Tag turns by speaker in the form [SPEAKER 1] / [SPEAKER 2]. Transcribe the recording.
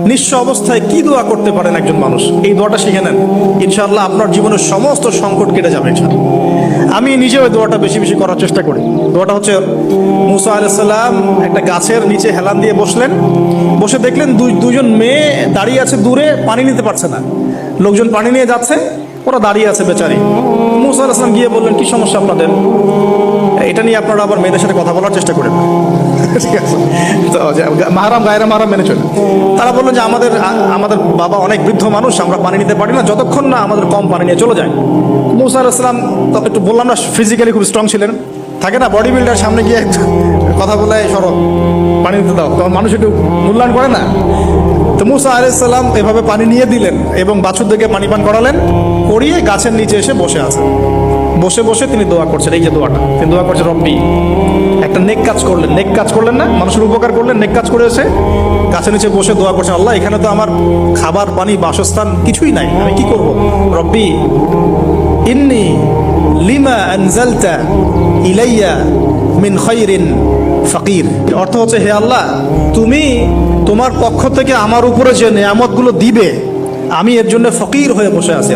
[SPEAKER 1] নিঃস্ব অবস্থায় কি দোয়া করতে পারেন একজন মানুষ, এই দোয়াটা শিখে নেন, ইনশাআল্লাহ আপনার জীবনের সমস্ত সংকট কেটে যাবে ইনশাআল্লাহ। আমি নিজেও এই দোয়াটা বেশি বেশি করার চেষ্টা করি। দোয়াটা হচ্ছে, মুসা আলাইহিস সালাম একটা গাছের নিচে হেলান দিয়ে বসলেন, বসে দেখলেন দুজন মেয়ে দাঁড়িয়ে আছে দূরে, পানি নিতে পারছে না, লোকজন পানি নিয়ে যাচ্ছে, ওরা দাঁড়িয়ে আছে বেচারি। মুসা আলাইহিস সালাম গিয়ে বললেন, কি সমস্যা আপনাদের? এটা নিয়ে আপনারা আবার মেয়েদের সাথে কথা বলার চেষ্টা করেন, ঠিক আছে? তো মাহারাম গায়রা মাহারাম মেনে চলে। তারা বললেন যে আমাদের বাবা অনেক বৃদ্ধ মানুষ, আমরা পানি নিতে পারি না যতক্ষণ না আমাদের কম পানি নিয়ে চলে যায়। মুসা আলাইহিস সালাম তো একটু বললাম না, ফিজিক্যালি খুব স্ট্রং ছিলেন, থাকে না বডি বিল্ডার, সামনে গিয়ে কথা বলে সরো পানি দিতে দাও, তখন মানুষ একটু মূল্যায়ন করে না। তো মুসা আলাইহিস সালাম এভাবে পানি নিয়ে দিলেন এবং বাছুরদেরকে পানি পান করালেন, করিয়ে গাছের নিচে এসে বসে আছেন। বসে বসে তিনি দোয়া করছেন, এই যে দোয়াটা তিনি দোয়া করছেন, রব্বি, একটা নেক কাজ করলেন, নেক কাজ করলেন না, মানুষের উপকার করলেন, নেক কাজ করে এসে গাছের নিচে বসে দোয়া করছেন, আল্লাহ এখানে তো আমার খাবার পানি বাসস্থান কিছুই নাই, আমি কি করব? রব্বি ইন্নি লিমা আনজালতা ইলাইয়া মিন খায়রিন ফাকির। অর্থ হচ্ছে, হে আল্লাহ, তুমি তোমার পক্ষ থেকে আমার উপরে যে নেয়ামতগুলো দিবে, আমি এর জন্য ফকির হয়ে বসে আছি।